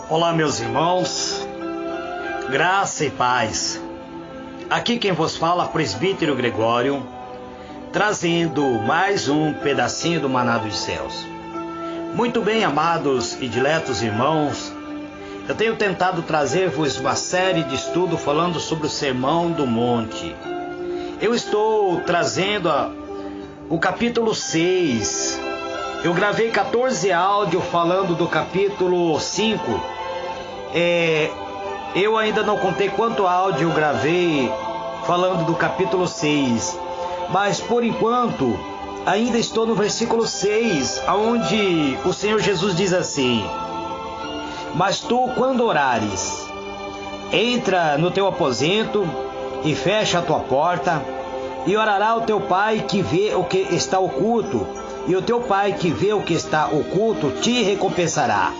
Olá, meus irmãos, graça e paz. Aqui quem vos fala, presbítero Gregório, trazendo mais um pedacinho do maná dos céus. Muito bem, amados e diletos irmãos, eu tenho tentado trazer-vos uma série de estudo falando sobre o Sermão do Monte. Eu estou trazendo o capítulo 6. Eu gravei 14 áudios falando do capítulo 5. Eu ainda não contei quanto áudio eu gravei falando do capítulo 6. Mas por enquanto, ainda estou no versículo 6, onde o Senhor Jesus diz assim: Mas tu, quando orares, entra no teu aposento e fecha a tua porta, e orará o teu Pai que vê o que está oculto, e o teu Pai que vê o que está oculto te recompensará.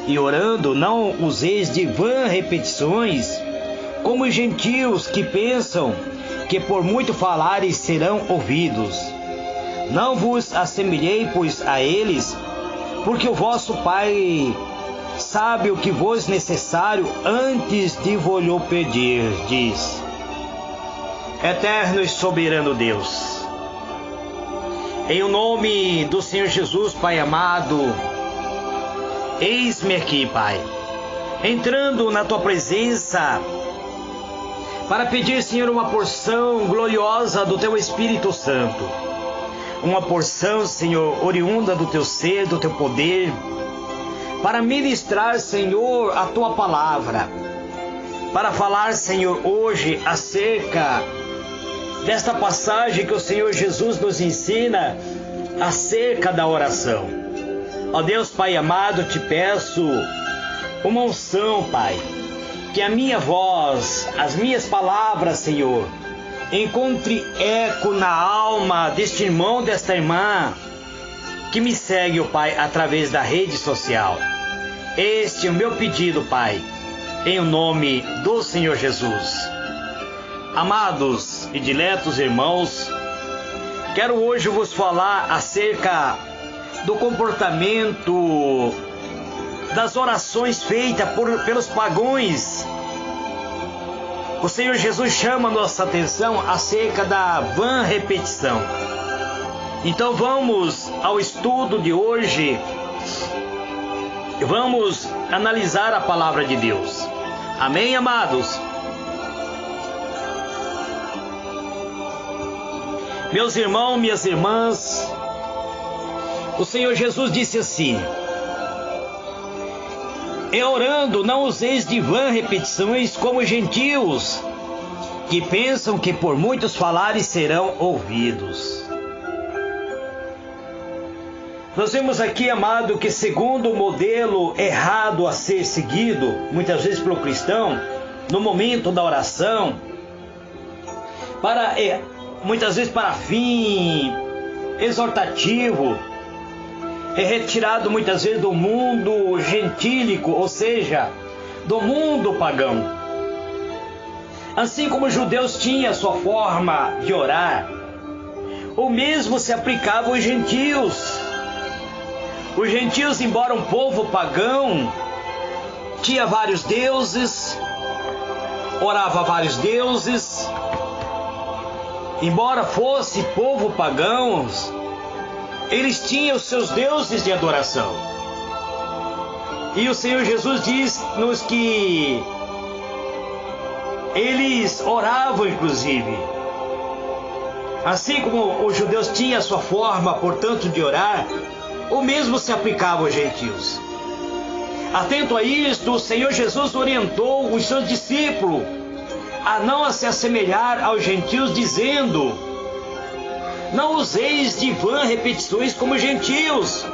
E orando, não useis de vã repetições, como os gentios que pensam que por muito falares serão ouvidos. Não vos assemelhei, pois, a eles, porque o vosso Pai sabe o que vos necessário antes de vos pedir, diz. Eterno e soberano Deus, em o nome do Senhor Jesus, Pai amado, eis-me aqui, Pai, entrando na Tua presença para pedir, Senhor, uma porção gloriosa do Teu Espírito Santo. Uma porção, Senhor, oriunda do Teu ser, do Teu poder, para ministrar, Senhor, a Tua palavra. Para falar, Senhor, hoje acerca desta passagem que o Senhor Jesus nos ensina acerca da oração. Ó Deus, Pai amado, te peço uma unção, Pai, que a minha voz, as minhas palavras, Senhor, encontre eco na alma deste irmão, desta irmã, que me segue, ó Pai, através da rede social. Este é o meu pedido, Pai, em o nome do Senhor Jesus. Amados e diletos irmãos, quero hoje vos falar acerca do comportamento das orações feitas pelos pagãos. O Senhor Jesus chama nossa atenção acerca da vã repetição. Então vamos ao estudo de hoje. Vamos analisar a palavra de Deus. Amém, amados? Meus irmãos, minhas irmãs, o Senhor Jesus disse assim: E orando, não useis de vã repetições como os gentios, que pensam que por muitos falares serão ouvidos. Nós vemos aqui, amado, que segundo o modelo errado a ser seguido, muitas vezes pelo cristão, no momento da oração, muitas vezes para fim exortativo, é retirado muitas vezes do mundo gentílico, ou seja, do mundo pagão. Assim como os judeus tinham a sua forma de orar, o mesmo se aplicava aos gentios. Os gentios, embora um povo pagão, tinha vários deuses, orava a vários deuses. Embora fosse povo pagão, eles tinham os seus deuses de adoração. E o Senhor Jesus diz-nos que eles oravam, inclusive. Assim como os judeus tinham a sua forma, portanto, de orar, o mesmo se aplicava aos gentios. Atento a isto, o Senhor Jesus orientou os seus discípulos a não se assemelhar aos gentios, dizendo: Não useis de vã repetições como os gentios.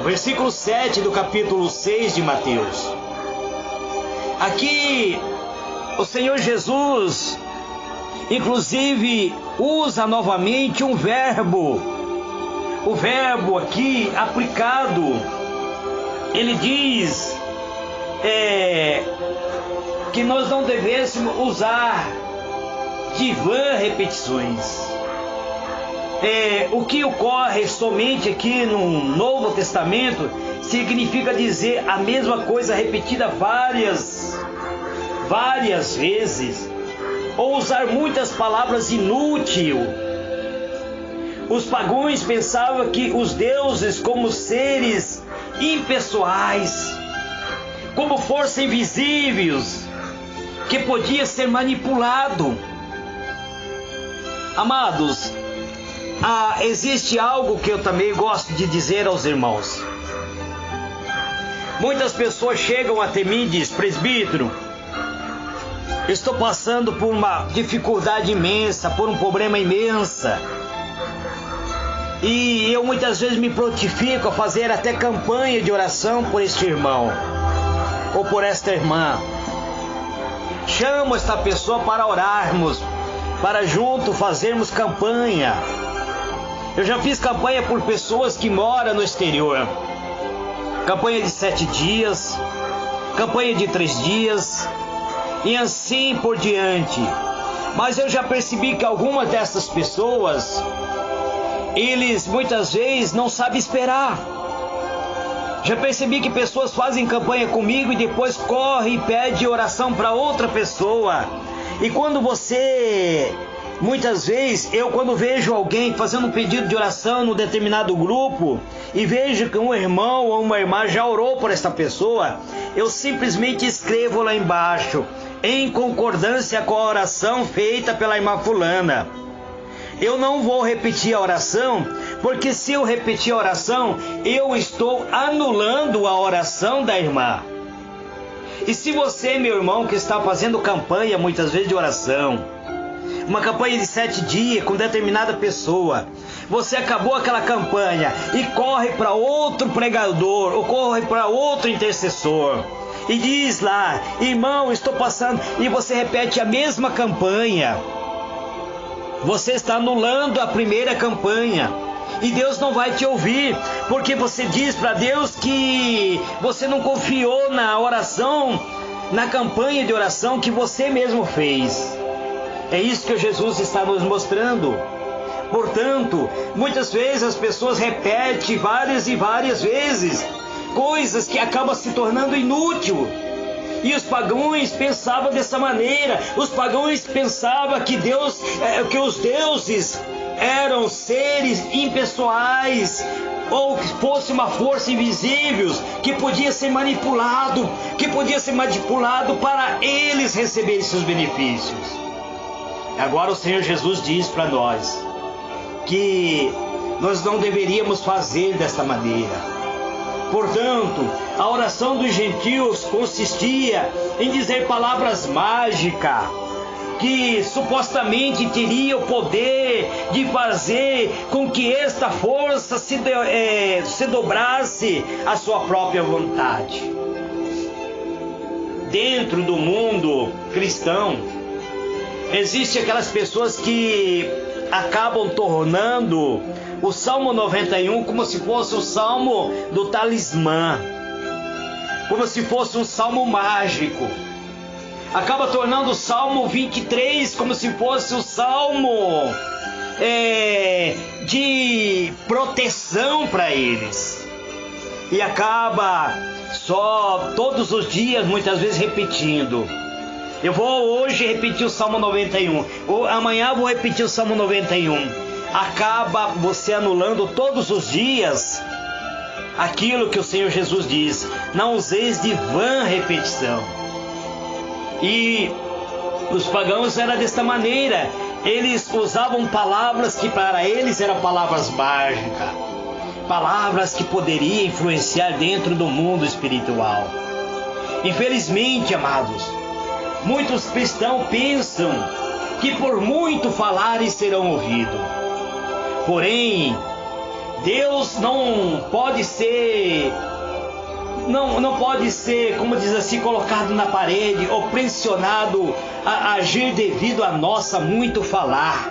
Versículo 7 do capítulo 6 de Mateus. Aqui, o Senhor Jesus, inclusive, usa novamente um verbo. O verbo aqui aplicado, ele diz que nós não devêssemos usar de vã repetições. O que ocorre somente aqui no Novo Testamento significa dizer a mesma coisa repetida várias vezes, ou usar muitas palavras inúteis. Os pagãos pensavam que os deuses como seres impessoais, como forças invisíveis, que podia ser manipulado. Amados, existe algo que eu também gosto de dizer aos irmãos. Muitas pessoas chegam até mim e dizem: presbítero, estou passando por uma dificuldade imensa, por um problema imenso. E eu muitas vezes me prontifico a fazer até campanha de oração por este irmão ou por esta irmã. Chamo esta pessoa para orarmos, para junto fazermos campanha. Eu já fiz campanha por pessoas que moram no exterior. Campanha de 7 dias, campanha de 3 dias e assim por diante. Mas eu já percebi que algumas dessas pessoas, eles muitas vezes não sabem esperar. Já percebi que pessoas fazem campanha comigo e depois correm e pedem oração para outra pessoa. E quando muitas vezes, quando vejo alguém fazendo um pedido de oração num determinado grupo e vejo que um irmão ou uma irmã já orou por essa pessoa, eu simplesmente escrevo lá embaixo: em concordância com a oração feita pela irmã fulana. Eu não vou repetir a oração, porque se eu repetir a oração, eu estou anulando a oração da irmã. E se você, meu irmão, que está fazendo campanha muitas vezes de oração, uma campanha de 7 dias com determinada pessoa, você acabou aquela campanha e corre para outro pregador ou corre para outro intercessor e diz lá: irmão, estou passando, e você repete a mesma campanha, você está anulando a primeira campanha. E Deus não vai te ouvir, porque você diz para Deus que você não confiou na oração, na campanha de oração que você mesmo fez. É isso que Jesus está nos mostrando. Portanto, muitas vezes as pessoas repetem várias e várias vezes coisas que acabam se tornando inútil. E os pagãos pensavam dessa maneira. Os pagãos pensavam que que os deuses eram seres impessoais, ou que fosse uma força invisível que podia ser manipulado, para eles receberem seus benefícios. Agora o Senhor Jesus diz para nós que nós não deveríamos fazer desta maneira. Portanto, a oração dos gentios consistia em dizer palavras mágicas que supostamente teria o poder de fazer com que esta força se dobrasse à sua própria vontade. Dentro do mundo cristão, existem aquelas pessoas que acabam tornando o Salmo 91 como se fosse o Salmo do talismã, como se fosse um salmo mágico. Acaba tornando o Salmo 23 como se fosse o salmo de proteção para eles. E acaba só todos os dias, muitas vezes repetindo: eu vou hoje repetir o Salmo 91, ou amanhã vou repetir o Salmo 91. Acaba você anulando todos os dias aquilo que o Senhor Jesus diz: não useis de vã repetição. E os pagãos eram desta maneira. Eles usavam palavras que para eles eram palavras mágicas, palavras que poderiam influenciar dentro do mundo espiritual. Infelizmente, amados, muitos cristãos pensam que por muito falarem serão ouvidos. Porém, Deus não pode ser, como diz assim, colocado na parede ou pressionado a agir devido a nossa muito falar.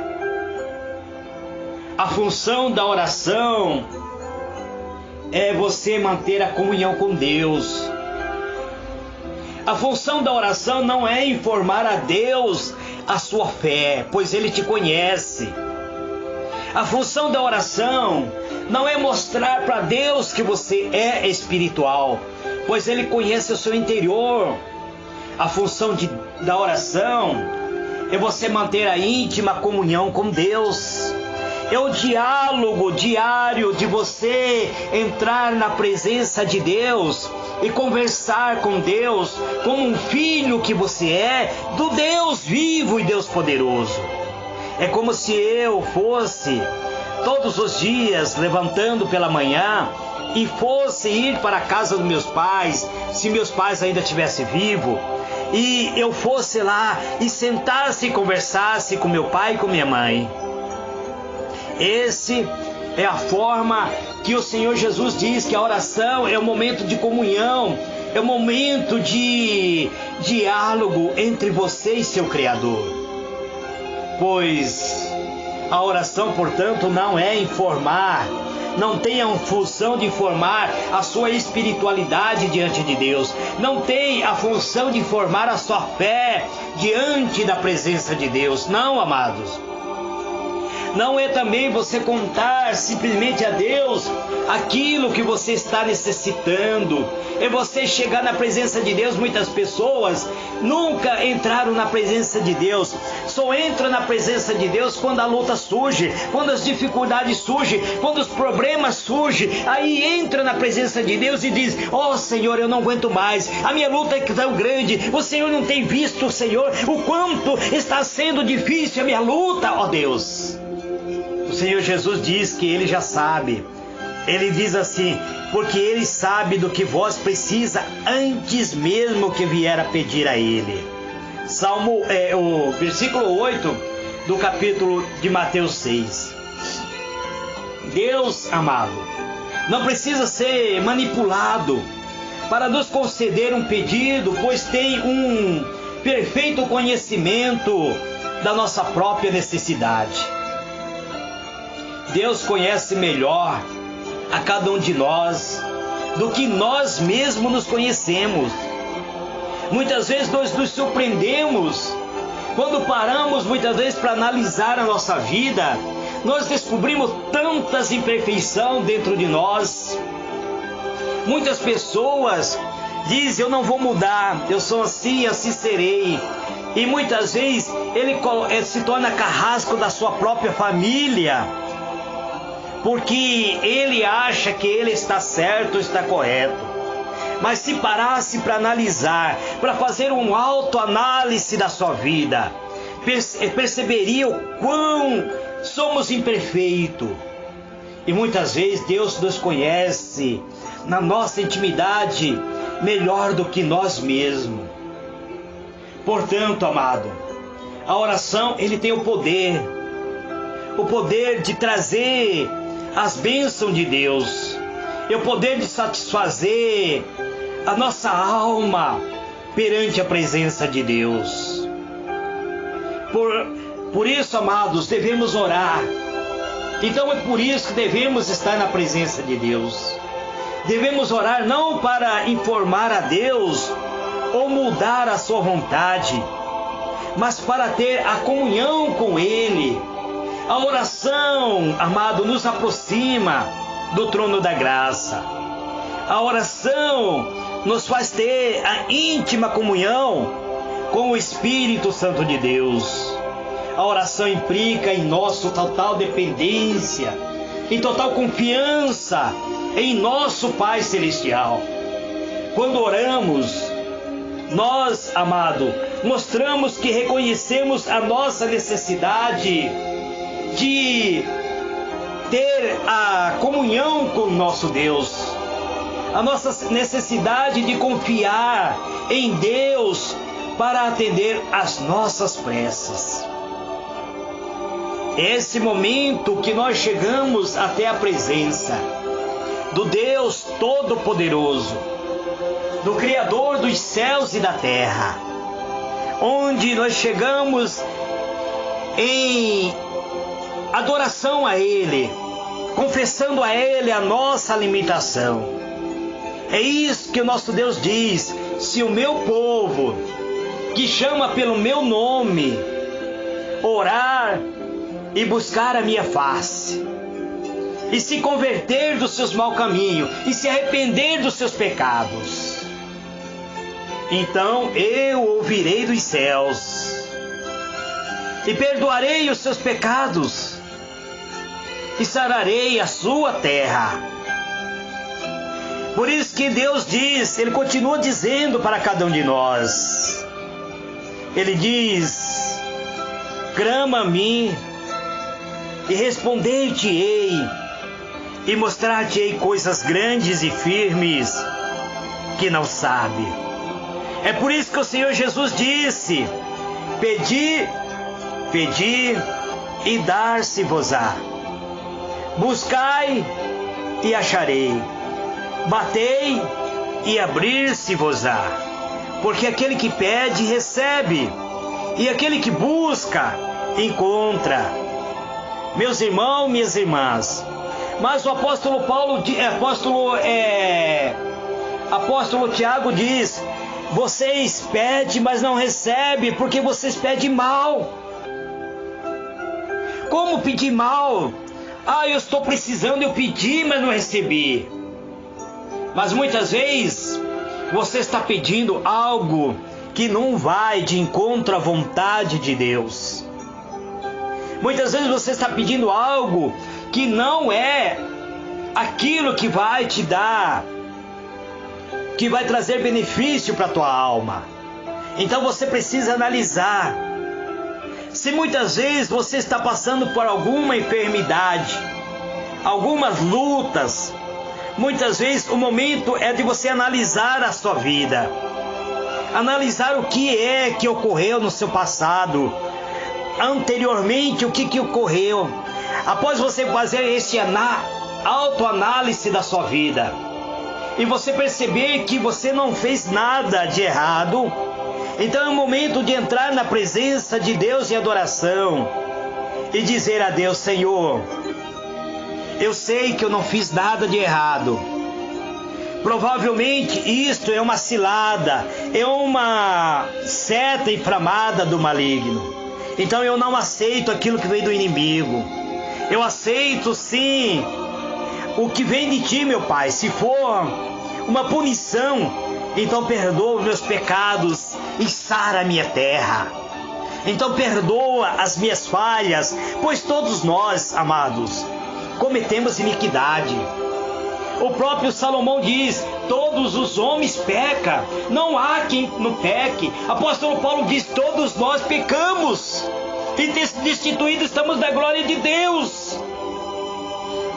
A função da oração é você manter a comunhão com Deus. A função da oração não é informar a Deus a sua fé, pois Ele te conhece. A função da oração não é mostrar para Deus que você é espiritual, pois Ele conhece o seu interior. A função da oração é você manter a íntima comunhão com Deus. É o diálogo diário de você entrar na presença de Deus e conversar com Deus como um filho que você é do Deus vivo e Deus poderoso. É como se eu fosse todos os dias levantando pela manhã e fosse ir para a casa dos meus pais, se meus pais ainda estivessem vivos, e eu fosse lá e sentasse e conversasse com meu pai e com minha mãe. Esse é a forma que o Senhor Jesus diz que a oração é um momento de comunhão, é um momento de diálogo entre você e seu Criador. Pois a oração, portanto, não é informar, não tem a função de informar a sua espiritualidade diante de Deus, não tem a função de informar a sua fé diante da presença de Deus, não, amados. Não é também você contar simplesmente a Deus aquilo que você está necessitando. É você chegar na presença de Deus. Muitas pessoas nunca entraram na presença de Deus. Só entram na presença de Deus quando a luta surge, quando as dificuldades surgem, quando os problemas surgem. Aí entra na presença de Deus e diz: ó Senhor, eu não aguento mais. A minha luta é tão grande. O Senhor não tem visto, Senhor, o quanto está sendo difícil a minha luta, ó Deus. O Senhor Jesus diz que Ele já sabe. Ele diz assim: porque Ele sabe do que vós precisa antes mesmo que vier a pedir a Ele. O versículo 8 do capítulo de Mateus 6. Deus, amado, não precisa ser manipulado para nos conceder um pedido, pois tem um perfeito conhecimento da nossa própria necessidade. Deus conhece melhor a cada um de nós do que nós mesmos nos conhecemos. Muitas vezes nós nos surpreendemos quando paramos muitas vezes para analisar a nossa vida. Nós descobrimos tantas imperfeições dentro de nós. Muitas pessoas dizem: eu não vou mudar, eu sou assim, assim serei. E muitas vezes ele se torna carrasco da sua própria família, porque ele acha que ele está certo, está correto. Mas se parasse para analisar, para fazer um autoanálise da sua vida, perceberia o quão somos imperfeitos. E muitas vezes Deus nos conhece na nossa intimidade melhor do que nós mesmos. Portanto, amado, a oração, ele tem o poder de trazer as bênçãos de Deus, é o poder de satisfazer a nossa alma perante a presença de Deus. Por isso, amados, devemos orar. Então é por isso que devemos estar na presença de Deus. Devemos orar não para informar a Deus ou mudar a sua vontade, mas para ter a comunhão com Ele. A oração, amado, nos aproxima do trono da graça. A oração nos faz ter a íntima comunhão com o Espírito Santo de Deus. A oração implica em nossa total dependência, em total confiança em nosso Pai Celestial. Quando oramos, nós, amado, mostramos que reconhecemos a nossa necessidade de ter a comunhão com o nosso Deus, a nossa necessidade de confiar em Deus para atender às nossas preces. Esse momento que nós chegamos até a presença do Deus Todo-Poderoso, do Criador dos céus e da terra, onde nós chegamos em adoração a Ele, confessando a Ele a nossa limitação. É isso que o nosso Deus diz: se o meu povo, que chama pelo meu nome, orar e buscar a minha face, e se converter dos seus maus caminhos, e se arrepender dos seus pecados, então eu ouvirei dos céus, e perdoarei os seus pecados, e sararei a sua terra. Por isso que Deus diz, Ele continua dizendo para cada um de nós, Ele diz: clama a mim, e responder-te-ei, e mostrar-te-ei coisas grandes e firmes, que não sabe. É por isso que o Senhor Jesus disse: pedi, e dar-se-vos-á. Buscai, e acharei. Batei, e abrir-se-vos-á. Porque aquele que pede, recebe, e aquele que busca, encontra. Meus irmãos, minhas irmãs, mas o apóstolo Tiago diz: vocês pedem, mas não recebem, porque vocês pedem mal. Como pedir mal? Eu estou precisando, eu pedi, mas não recebi. Mas muitas vezes você está pedindo algo que não vai de encontro à vontade de Deus. Muitas vezes você está pedindo algo que não é aquilo que vai te dar, que vai trazer benefício para a tua alma. Então você precisa analisar. Se muitas vezes você está passando por alguma enfermidade, algumas lutas, muitas vezes o momento é de você analisar a sua vida. Analisar o que é que ocorreu no seu passado. Anteriormente, o que ocorreu. Após você fazer esse autoanálise da sua vida, e você perceber que você não fez nada de errado, então é o momento de entrar na presença de Deus em adoração e dizer a Deus: Senhor, eu sei que eu não fiz nada de errado. Provavelmente isto é uma cilada, é uma seta inflamada do maligno. Então eu não aceito aquilo que vem do inimigo. Eu aceito sim o que vem de ti, meu Pai. Se for uma punição, então perdoa os meus pecados e sara a minha terra. Então perdoa as minhas falhas, pois todos nós, amados, cometemos iniquidade. O próprio Salomão diz: todos os homens pecam, não há quem não peque. Apóstolo Paulo diz: todos nós pecamos e destituídos estamos da glória de Deus.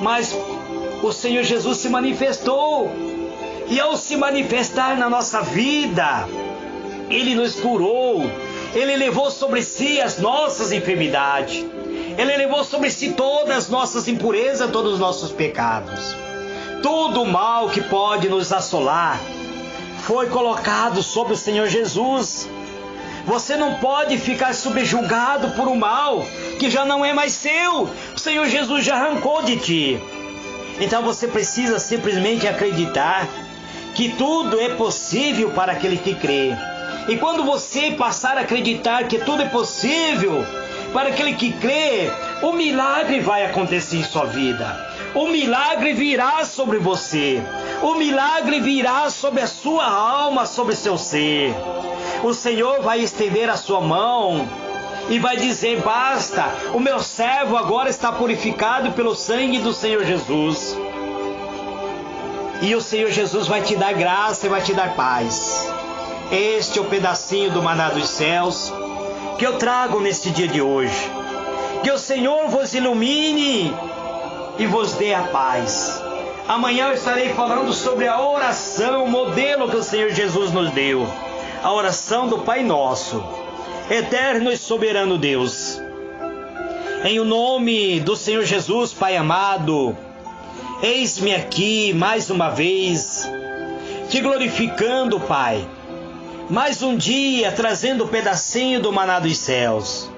Mas o Senhor Jesus se manifestou, e ao se manifestar na nossa vida, Ele nos curou, Ele levou sobre si as nossas enfermidades, Ele levou sobre si todas as nossas impurezas, todos os nossos pecados. Todo o mal que pode nos assolar foi colocado sobre o Senhor Jesus. Você não pode ficar subjugado por um mal que já não é mais seu. O Senhor Jesus já arrancou de ti. Então você precisa simplesmente acreditar que tudo é possível para aquele que crê. E quando você passar a acreditar que tudo é possível para aquele que crê, o milagre vai acontecer em sua vida. O milagre virá sobre você. O milagre virá sobre a sua alma, sobre o seu ser. O Senhor vai estender a sua mão e vai dizer: basta, o meu servo agora está purificado pelo sangue do Senhor Jesus. E o Senhor Jesus vai te dar graça e vai te dar paz. Este é o pedacinho do maná dos céus que eu trago neste dia de hoje. Que o Senhor vos ilumine e vos dê a paz. Amanhã eu estarei falando sobre a oração, o modelo que o Senhor Jesus nos deu. A oração do Pai Nosso. Eterno e soberano Deus, em o nome do Senhor Jesus, Pai amado, eis-me aqui mais uma vez, te glorificando, Pai. Mais um dia trazendo um pedacinho do maná dos céus.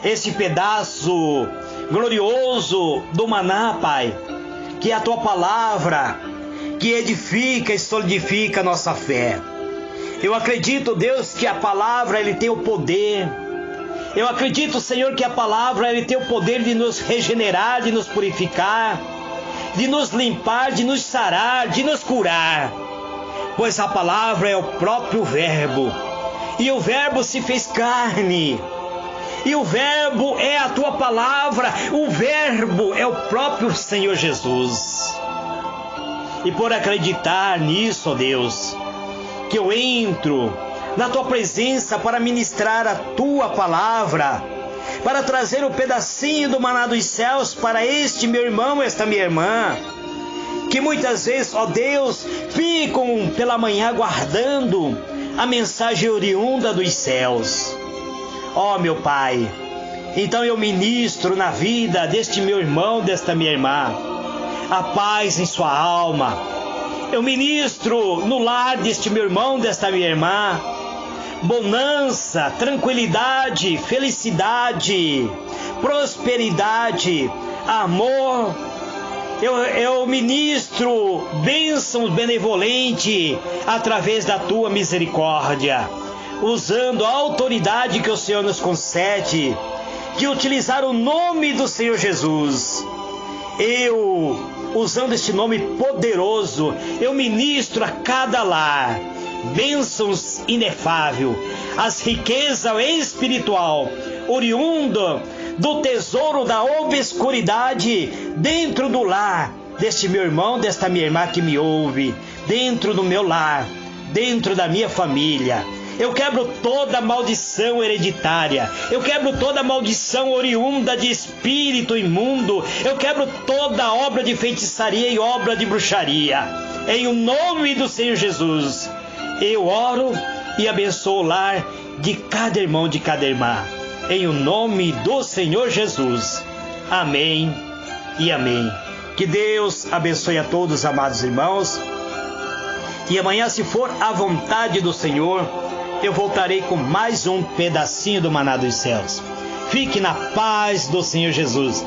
Esse pedaço glorioso do maná, Pai, que é a Tua palavra, que edifica e solidifica a nossa fé. Eu acredito, Deus, que a palavra ele tem o poder, Eu acredito, Senhor, que a palavra ela tem o poder de nos regenerar, de nos purificar, de nos limpar, de nos sarar, de nos curar. Pois a palavra é o próprio Verbo. E o Verbo se fez carne. E o Verbo é a tua palavra. O Verbo é o próprio Senhor Jesus. E por acreditar nisso, ó Deus, que eu entro na tua presença para ministrar a tua palavra, para trazer um pedacinho do maná dos céus para este meu irmão, esta minha irmã, que muitas vezes, ó Deus, ficam pela manhã aguardando a mensagem oriunda dos céus. Ó meu Pai, então eu ministro na vida deste meu irmão, desta minha irmã, a paz em sua alma. Eu ministro no lar deste meu irmão, desta minha irmã, bonança, tranquilidade, felicidade, prosperidade, amor. Eu ministro bênçãos benevolentes através da tua misericórdia, usando a autoridade que o Senhor nos concede, de utilizar o nome do Senhor Jesus. Eu, usando este nome poderoso, eu ministro a cada lar bênçãos inefáveis, as riquezas espiritual oriunda do tesouro da obscuridade dentro do lar deste meu irmão, desta minha irmã que me ouve, dentro do meu lar, dentro da minha família. Eu quebro toda maldição hereditária. Eu quebro toda maldição oriunda de espírito imundo. Eu quebro toda obra de feitiçaria e obra de bruxaria. Em o nome do Senhor Jesus, eu oro e abençoo o lar de cada irmão, de cada irmã. Em o nome do Senhor Jesus. Amém e amém. Que Deus abençoe a todos, amados irmãos. E amanhã, se for a vontade do Senhor, eu voltarei com mais um pedacinho do maná dos céus. Fique na paz do Senhor Jesus.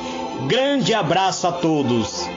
Grande abraço a todos.